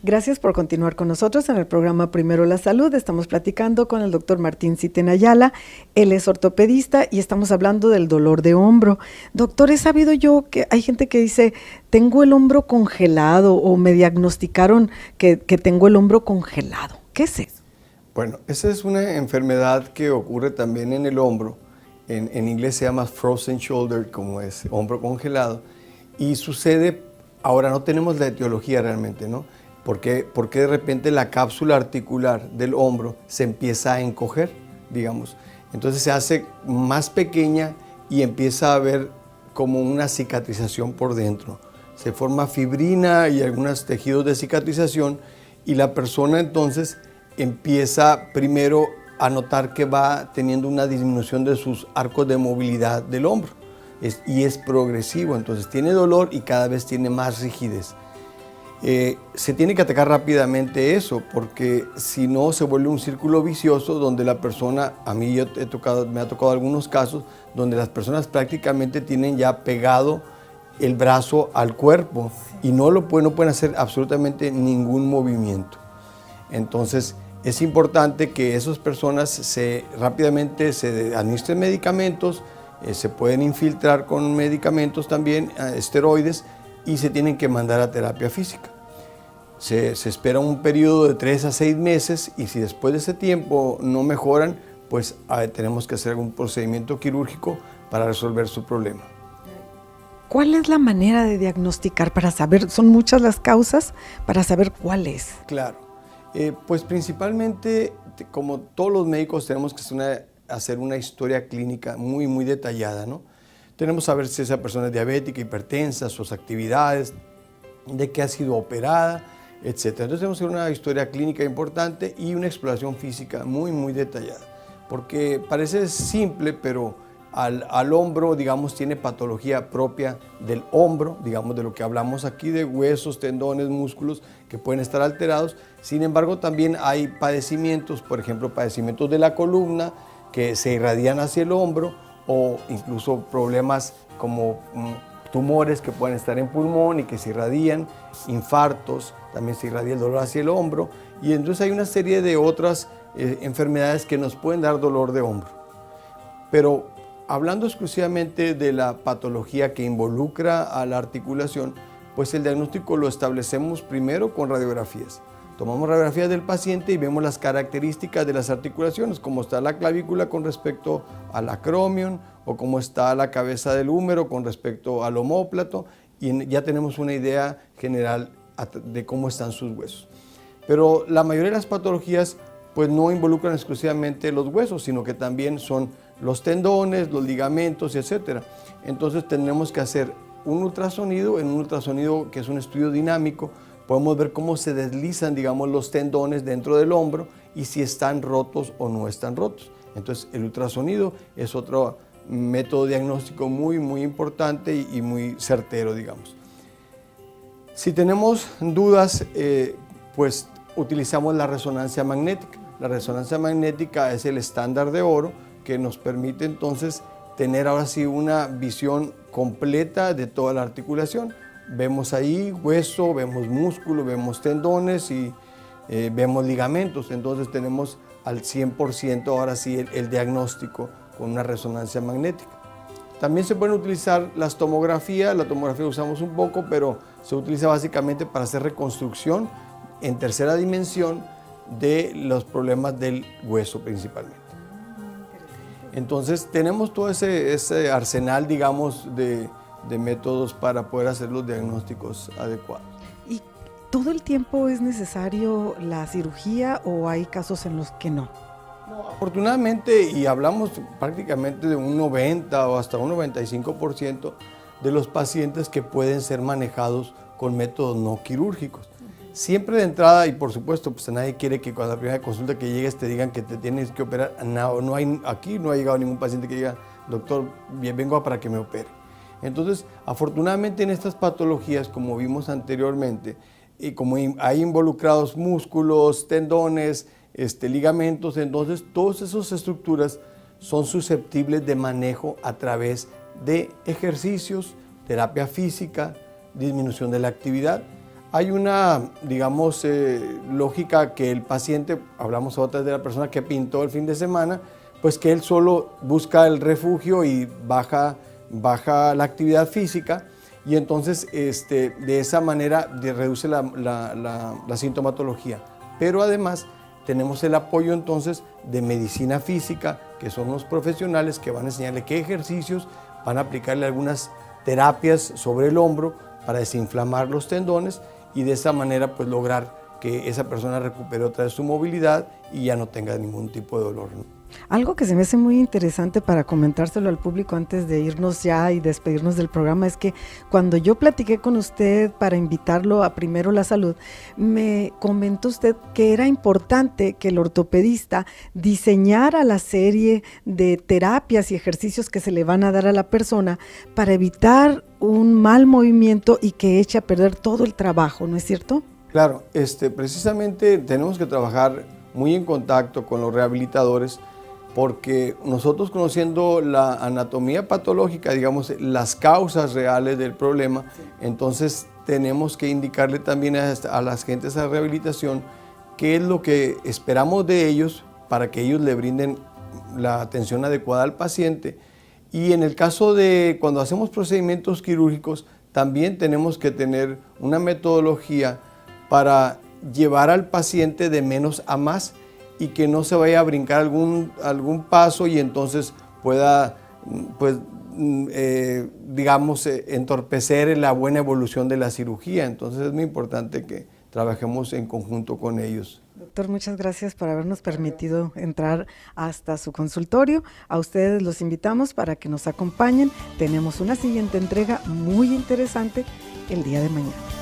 Gracias por continuar con nosotros en el programa Primero la Salud. Estamos platicando con el doctor Martín Citen Ayala. Él es ortopedista y estamos hablando del dolor de hombro. Doctor, he sabido yo que hay gente que dice, tengo el hombro congelado o me diagnosticaron que tengo el hombro congelado. ¿Qué es eso? Bueno, esa es una enfermedad que ocurre también en el hombro. En inglés se llama frozen shoulder, como es hombro congelado. Y sucede, ahora no tenemos la etiología realmente, ¿no? Porque de repente la cápsula articular del hombro se empieza a encoger, digamos. Entonces se hace más pequeña y empieza a haber como una cicatrización por dentro. Se forma fibrina y algunos tejidos de cicatrización y la persona entonces empieza primero a notar que va teniendo una disminución de sus arcos de movilidad del hombro. Y es progresivo, entonces tiene dolor y cada vez tiene más rigidez. Se tiene que atacar rápidamente eso, porque si no se vuelve un círculo vicioso donde la persona, a mí me ha tocado algunos casos donde las personas prácticamente tienen ya pegado el brazo al cuerpo y no pueden hacer absolutamente ningún movimiento. Entonces es importante que esas personas rápidamente se administren medicamentos, se pueden infiltrar con medicamentos también, esteroides, y se tienen que mandar a terapia física. Se espera un periodo de 3 a 6 meses y si después de ese tiempo no mejoran, pues tenemos que hacer algún procedimiento quirúrgico para resolver su problema. ¿Cuál es la manera de diagnosticar para saber, son muchas las causas, para saber cuál es? Claro, pues principalmente, como todos los médicos, tenemos que hacer una historia clínica muy, muy detallada, ¿no? Tenemos que saber si esa persona es diabética, hipertensa, sus actividades, de qué ha sido operada, etc. Entonces tenemos que hacer una historia clínica importante y una exploración física muy, muy detallada. Porque parece simple, pero al hombro, digamos, tiene patología propia del hombro, digamos, de lo que hablamos aquí, de huesos, tendones, músculos que pueden estar alterados. Sin embargo, también hay padecimientos, por ejemplo, padecimientos de la columna que se irradian hacia el hombro, o incluso problemas como tumores que pueden estar en pulmón y que se irradian, infartos, también se irradia el dolor hacia el hombro, y entonces hay una serie de otras enfermedades que nos pueden dar dolor de hombro. Pero hablando exclusivamente de la patología que involucra a la articulación, pues el diagnóstico lo establecemos primero con radiografías. Tomamos radiografías del paciente y vemos las características de las articulaciones, cómo está la clavícula con respecto al acromion o cómo está la cabeza del húmero con respecto al omóplato, y ya tenemos una idea general de cómo están sus huesos. Pero la mayoría de las patologías pues no involucran exclusivamente los huesos, sino que también son los tendones, los ligamentos, etc. Entonces tenemos que hacer un ultrasonido, en un ultrasonido que es un estudio dinámico, podemos ver cómo se deslizan, digamos, los tendones dentro del hombro y si están rotos o no están rotos. Entonces, el ultrasonido es otro método diagnóstico muy, muy importante y muy certero, digamos. Si tenemos dudas, pues utilizamos la resonancia magnética. La resonancia magnética es el estándar de oro que nos permite entonces tener ahora sí una visión completa de toda la articulación. Vemos ahí hueso, vemos músculo, vemos tendones y vemos ligamentos. Entonces tenemos al 100% ahora sí el diagnóstico con una resonancia magnética. También se pueden utilizar las tomografías. La tomografía usamos un poco, pero se utiliza básicamente para hacer reconstrucción en tercera dimensión de los problemas del hueso principalmente. Entonces tenemos todo ese arsenal, digamos, de métodos para poder hacer los diagnósticos adecuados. ¿Y todo el tiempo es necesario la cirugía o hay casos en los que no? No, afortunadamente, y hablamos prácticamente de un 90 o hasta un 95% de los pacientes que pueden ser manejados con métodos no quirúrgicos. Siempre de entrada, y por supuesto, pues nadie quiere que cuando la primera consulta que llegues te digan que te tienes que operar. Aquí no ha llegado ningún paciente que diga, doctor, vengo para que me opere. Entonces, afortunadamente en estas patologías, como vimos anteriormente, y como hay involucrados músculos, tendones, ligamentos, entonces todas esas estructuras son susceptibles de manejo a través de ejercicios, terapia física, disminución de la actividad. Hay una, digamos, lógica que el paciente, hablamos otra vez de la persona que pintó el fin de semana, pues que él solo busca el refugio y baja la actividad física, y entonces de esa manera reduce la sintomatología. Pero además tenemos el apoyo entonces de medicina física, que son los profesionales que van a enseñarle qué ejercicios, van a aplicarle algunas terapias sobre el hombro para desinflamar los tendones y de esa manera pues lograr que esa persona recupere otra vez su movilidad y ya no tenga ningún tipo de dolor, ¿no? Algo que se me hace muy interesante para comentárselo al público antes de irnos ya y despedirnos del programa es que cuando yo platiqué con usted para invitarlo a Primero la Salud, me comentó usted que era importante que el ortopedista diseñara la serie de terapias y ejercicios que se le van a dar a la persona para evitar un mal movimiento y que eche a perder todo el trabajo, ¿no es cierto? Claro, precisamente tenemos que trabajar muy en contacto con los rehabilitadores, porque nosotros, conociendo la anatomía patológica, digamos, las causas reales del problema, entonces tenemos que indicarle también a las gentes de rehabilitación qué es lo que esperamos de ellos para que ellos le brinden la atención adecuada al paciente. Y en el caso de cuando hacemos procedimientos quirúrgicos, también tenemos que tener una metodología para llevar al paciente de menos a más y que no se vaya a brincar algún paso y entonces pueda, pues, digamos, entorpecer la buena evolución de la cirugía. Entonces es muy importante que trabajemos en conjunto con ellos. Doctor, muchas gracias por habernos permitido entrar hasta su consultorio. A ustedes los invitamos para que nos acompañen. Tenemos una siguiente entrega muy interesante el día de mañana.